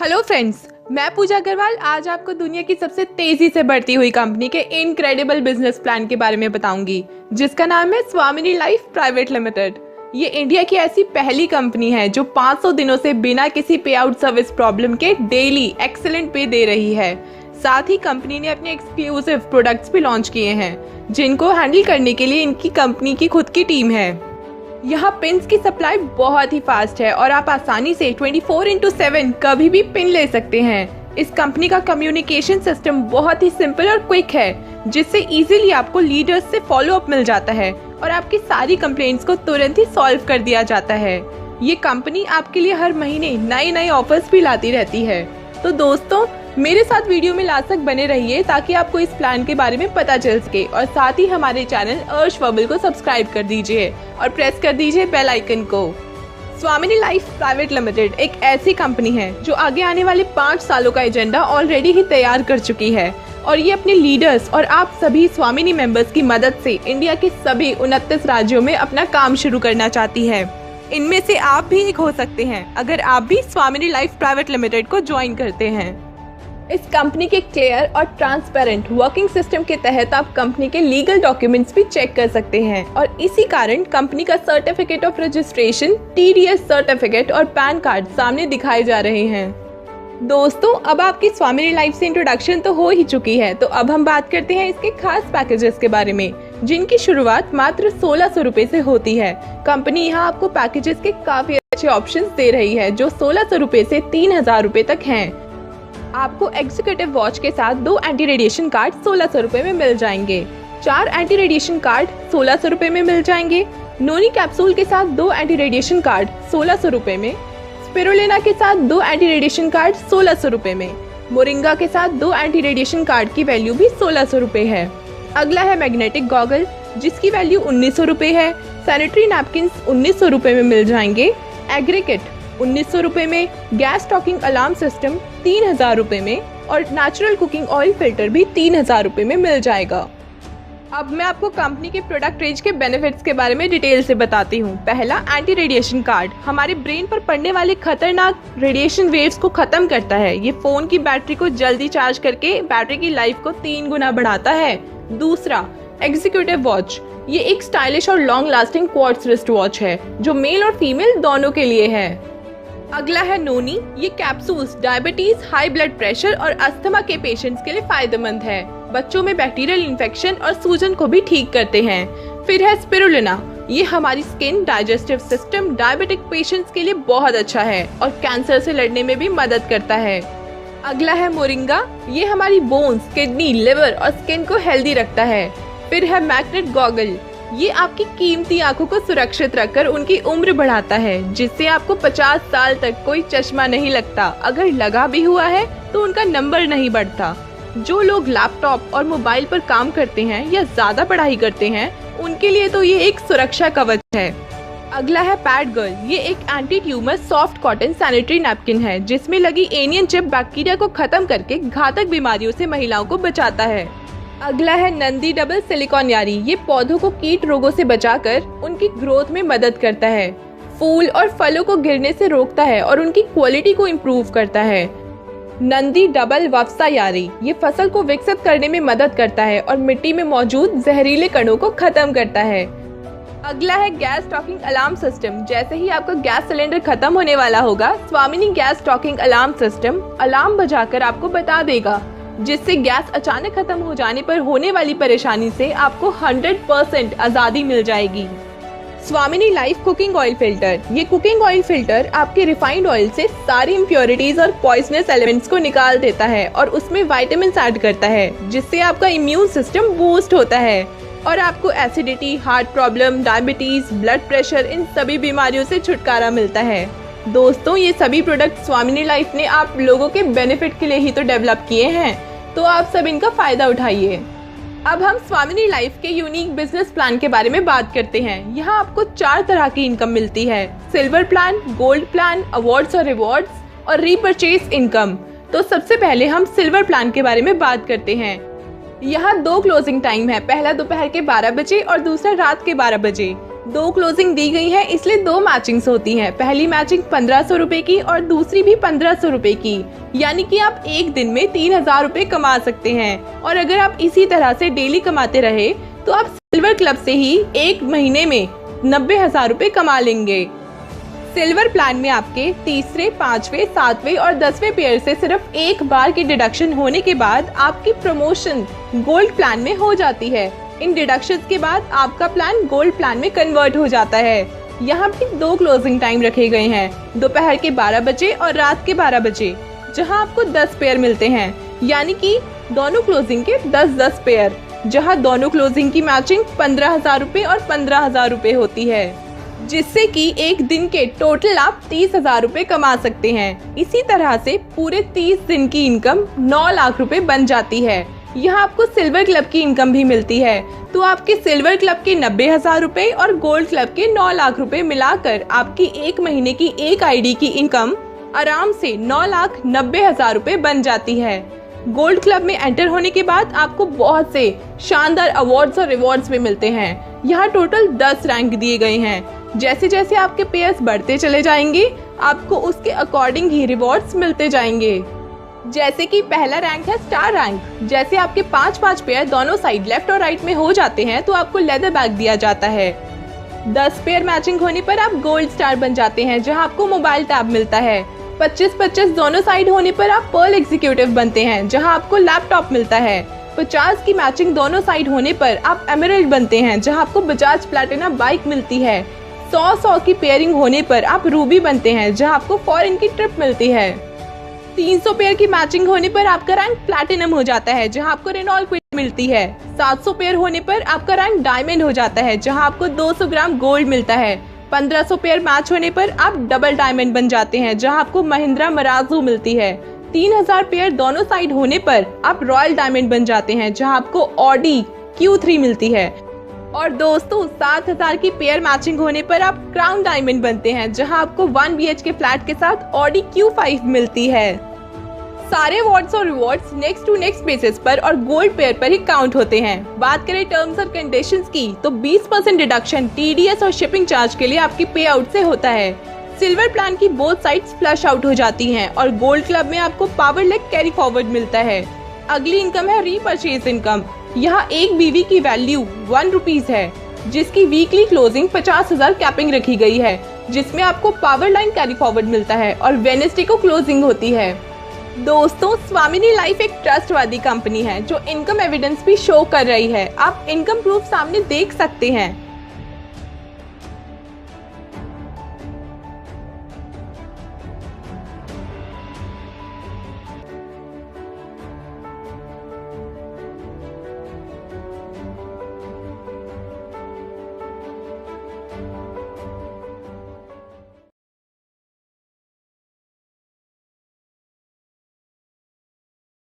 Hello friends, मैं पूजा अग्रवाल आज आपको दुनिया की सबसे तेजी से बढ़ती हुई कंपनी के इनक्रेडिबल बिजनेस प्लान के बारे में बताऊंगी, जिसका नाम है स्वामिनी लाइफ प्राइवेट लिमिटेड। ये इंडिया की ऐसी पहली कंपनी है जो 500 दिनों से बिना किसी पे आउट सर्विस प्रॉब्लम के डेली एक्सीलेंट पे दे रही है। साथ ही कंपनी ने अपने एक्सक्लूसिव प्रोडक्ट्स भी लॉन्च किए हैं, जिनको हैंडल करने के लिए इनकी कंपनी की खुद की टीम है। यहाँ पिन्स की सप्लाई बहुत ही फास्ट है और आप आसानी से 24/7 कभी भी पिन ले सकते हैं। इस कंपनी का कम्युनिकेशन सिस्टम बहुत ही सिंपल और क्विक है, जिससे इजीली आपको लीडर्स से फॉलो अप मिल जाता है और आपकी सारी कंप्लेंट्स को तुरंत ही सॉल्व कर दिया जाता है। ये कंपनी आपके लिए हर महीने नए नए ऑफर्स भी लाती रहती है। तो दोस्तों, मेरे साथ वीडियो में लास्ट तक बने रहिए ताकि आपको इस प्लान के बारे में पता चल सके, और साथ ही हमारे चैनल अर्श बबल को सब्सक्राइब कर दीजिए और प्रेस कर दीजिए बेल आइकन को। स्वामिनी लाइफ प्राइवेट लिमिटेड एक ऐसी कंपनी है जो आगे आने वाले 5 सालों का एजेंडा ऑलरेडी ही तैयार कर चुकी है, और ये अपने लीडर्स और आप सभी स्वामिनी मेंबर्स की मदद से इंडिया के सभी 29 राज्यों में अपना काम शुरू करना चाहती है। इनमें से आप भी एक हो सकते हैं अगर आप भी स्वामिनी लाइफ प्राइवेट लिमिटेड को ज्वाइन करते हैं। इस कंपनी के क्लियर और ट्रांसपेरेंट वर्किंग सिस्टम के तहत आप कंपनी के लीगल डॉक्यूमेंट्स भी चेक कर सकते हैं, और इसी कारण कंपनी का certificate of registration, TDS certificate और पैन कार्ड सामने दिखाए जा रहे हैं। दोस्तों, अब आपकी स्वामिनी लाइफ से इंट्रोडक्शन तो हो ही चुकी है, तो अब हम बात करते हैं इसके खास पैकेजेस के बारे में, जिनकी शुरुआत मात्र 1600 रुपए से होती है। कंपनी यहाँ आपको पैकेजेस के काफी अच्छे ऑप्शंस दे रही है, जो 1600 रुपए से 3000 रुपए तक हैं। आपको एग्जीक्यूटिव वॉच के साथ 2 एंटी रेडिएशन कार्ड 1600 रुपए में मिल जाएंगे। 4 एंटी रेडिएशन कार्ड 1600 रुपए में मिल जाएंगे। नोनी कैप्सूल के साथ 2 एंटी रेडिएशन कार्ड 1600 रुपए में। स्पिरुलिना के साथ 2 एंटी रेडिएशन कार्ड 1600 रुपए में। मोरिंगा के साथ 2 एंटी रेडिएशन कार्ड की वैल्यू भी 1600 रुपए है। अगला है मैग्नेटिक गॉगल, जिसकी वैल्यू 1900 रुपए है। सैनिटरी नैपकिन 1900 रुपए में मिल जाएंगे। एग्रीकिट 1900 रुपए में। गैस स्टॉकिंग अलार्म सिस्टम 3000 रुपए में, और नेचुरल कुकिंग ऑयल फिल्टर भी 3000 रुपए में मिल जाएगा। अब मैं आपको कंपनी के प्रोडक्ट रेंज के बेनिफिट्स के बारे में डिटेल से बताती हूँ। पहला, एंटी रेडिएशन कार्ड हमारे ब्रेन पर पड़ने वाले खतरनाक रेडिएशन वेव्स को खत्म करता है। ये फोन की बैटरी को जल्दी चार्ज करके बैटरी की लाइफ को 3 गुना बढ़ाता है। दूसरा, एग्जीक्यूटिव वॉच, ये एक स्टाइलिश और long lasting quartz wrist watch है, जो मेल और फीमेल दोनों के लिए है। अगला है नोनी, ये capsules diabetes, high blood pressure और अस्थमा के पेशेंट्स के लिए फायदेमंद है। बच्चों में बैक्टीरियल इन्फेक्शन और सूजन को भी ठीक करते हैं। फिर है स्पिरुलिना, ये हमारी skin, digestive system, diabetic patients के लिए बहुत अच्छा है और कैंसर से लड़ने में भी मदद करता है। अगला है मोरिंगा, ये हमारी बोन्स, किडनी, लिवर और स्किन को हेल्दी रखता है। फिर है मैग्नेट गॉगल, ये आपकी कीमती आंखों को सुरक्षित रखकर उनकी उम्र बढ़ाता है, जिससे आपको 50 साल तक कोई चश्मा नहीं लगता। अगर लगा भी हुआ है तो उनका नंबर नहीं बढ़ता। जो लोग लैपटॉप और मोबाइल पर काम करते हैं या ज्यादा पढ़ाई करते हैं, उनके लिए तो ये एक सुरक्षा कवच है। अगला है पैड गर्ल, ये एक anti tumour soft cotton sanitary napkin है, जिसमें लगी एनियन चिप बैक्टीरिया को खत्म करके घातक बीमारियों से महिलाओं को बचाता है। अगला है नंदी डबल सिलिकॉन यारी, ये पौधों को कीट रोगों से बचाकर उनकी ग्रोथ में मदद करता है। फूल और फलों को गिरने से रोकता है और उनकी क्वालिटी को इम्प्रूव करता है। नंदी डबल वफ्सा यारी, ये फसल को विकसित करने में मदद करता है और मिट्टी में मौजूद जहरीले कणों को खत्म करता है। अगला है गैस स्टॉकिंग अलार्म सिस्टम, जैसे ही आपका गैस सिलेंडर खत्म होने वाला होगा, स्वामिनी gas stocking alarm system alarm बजाकर आपको बता देगा, जिससे गैस अचानक खत्म हो जाने पर होने वाली परेशानी से आपको 100% आजादी मिल जाएगी। स्वामिनी लाइफ कुकिंग ऑयल फिल्टर, ये कुकिंग ऑयल फिल्टर आपके रिफाइंड ऑयल से सारी इम्प्योरिटीज और पॉइजनस एलिमेंट्स को निकाल देता है और उसमें विटामिन्स ऐड करता है, जिससे आपका इम्यून सिस्टम बूस्ट होता है और आपको acidity, heart problem, diabetes, blood pressure, इन सभी बीमारियों से छुटकारा मिलता है। दोस्तों, ये सभी प्रोडक्ट स्वामिनी लाइफ ने आप लोगों के बेनिफिट के लिए ही तो डेवलप किए हैं, तो आप सब इनका फायदा उठाइए। अब हम स्वामिनी लाइफ के यूनिक बिजनेस प्लान के बारे में बात करते हैं। यहाँ आपको 4 तरह की इनकम मिलती है: silver plan, gold plan, awards और रिवॉर्ड्स, और रीपर्चेज इनकम। तो सबसे पहले हम सिल्वर प्लान के बारे में बात करते हैं। यहाँ 2 क्लोजिंग टाइम है, पहला दोपहर के 12 बजे और दूसरा रात के 12 बजे। दो क्लोजिंग दी गई है, इसलिए दो मैचिंग्स होती हैं। पहली मैचिंग 1500 रुपए की और दूसरी भी 1500 रुपए की, यानी कि आप एक दिन में 3000 रुपए कमा सकते हैं। और अगर आप इसी तरह से डेली कमाते रहे तो आप सिल्वर क्लब से ही एक महीने में 90,000 रुपए कमा लेंगे। सिल्वर प्लान में आपके तीसरे, पांचवे, सातवें और 10वें पेयर से सिर्फ एक बार की डिडक्शन होने के बाद आपकी प्रमोशन गोल्ड प्लान में हो जाती है। इन डिडक्शंस के बाद आपका प्लान गोल्ड प्लान में कन्वर्ट हो जाता है। यहाँ भी दो क्लोजिंग टाइम रखे गए हैं, दोपहर के 12 बजे और रात के 12 बजे, जहाँ आपको 10 पेयर मिलते हैं, यानी कि दोनों क्लोजिंग के 10-10 पेयर, जहाँ दोनों क्लोजिंग की मैचिंग 15,000 रुपए और 15,000 रुपए होती है, जिससे कि एक दिन के टोटल आप 30,000 रुपए कमा सकते हैं। इसी तरह से पूरे 30 दिन की इनकम 9 लाख रुपए बन जाती है। यहाँ आपको सिल्वर क्लब की इनकम भी मिलती है, तो आपके सिल्वर क्लब के 90,000 रुपए और गोल्ड क्लब के 9 लाख रुपए मिलाकर आपकी एक महीने की एक आईडी की इनकम आराम से 9,90,000 रुपए बन जाती है। गोल्ड क्लब में एंटर होने के बाद आपको बहुत से शानदार अवार्ड्स और रिवॉर्ड्स भी मिलते हैं। यहाँ टोटल 10 रैंक दिए गए हैं। जैसे जैसे आपके पेयर्स बढ़ते चले जाएंगे, आपको उसके अकॉर्डिंग ही रिवॉर्ड्स मिलते जाएंगे। जैसे कि पहला रैंक है स्टार रैंक। जैसे आपके 5-5 पेयर दोनों साइड लेफ्ट और राइट में हो जाते हैं तो आपको लेदर बैग दिया जाता है। 10 पेयर मैचिंग होने पर आप गोल्ड स्टार बन जाते हैं, जहां आपको मोबाइल टैब मिलता है। 25-25 दोनों साइड होने पर आप पर्ल एग्जीक्यूटिव बनते हैं, जहां आपको लैपटॉप मिलता है। 50 की मैचिंग दोनों साइड होने पर आप एमरल्ड बनते हैं, जहां आपको बजाज प्लैटिना बाइक मिलती है। 100 की पेयरिंग होने पर आप रूबी बनते हैं, जहां आपको फॉरेन की ट्रिप मिलती है। 300 पेयर की मैचिंग होने पर आपका रैंक प्लैटिनम हो जाता है, जहां आपको रेनॉल्ट क्विट मिलती है। 700 पेयर होने पर आपका रैंक डायमंड हो जाता है, जहां आपको 200 ग्राम गोल्ड मिलता है। 1500 पेयर मैच होने पर आप डबल डायमंड बन जाते हैं, जहां आपको महिंद्रा मराजू मिलती है। 3000 पेयर दोनों साइड होने पर आप रॉयल डायमंड बन जाते हैं, जहां आपको ऑडी Q3 मिलती है। और दोस्तों 7000 की पेयर मैचिंग होने पर आप क्राउन डायमंड बनते हैं, जहां आपको 1 BHK फ्लैट के साथ ऑडी Q5 मिलती है। सारे अवार्ड्स और rewards next to next basis पर और गोल्ड पेयर पर ही काउंट होते हैं। बात करें टर्म्स और कंडीशंस की, तो 20% डिडक्शन TDS और शिपिंग चार्ज के लिए आपकी पे आउट से होता है। सिल्वर प्लान की बोथ साइड्स फ्लश आउट हो जाती हैं और गोल्ड क्लब में आपको पावर लेग कैरी फॉरवर्ड मिलता है। अगली इनकम है रीपरचेज इनकम। यहाँ एक बीवी की वैल्यू 1 रुपीज है, जिसकी वीकली क्लोजिंग 50,000 कैपिंग रखी गई है, जिसमें आपको पावर लाइन कैरी फॉरवर्ड मिलता है और वेडनेसडे को क्लोजिंग होती है। दोस्तों स्वामिनी लाइफ एक ट्रस्टवर्दी कंपनी है जो इनकम एविडेंस भी शो कर रही है। आप इनकम प्रूफ सामने देख सकते हैं।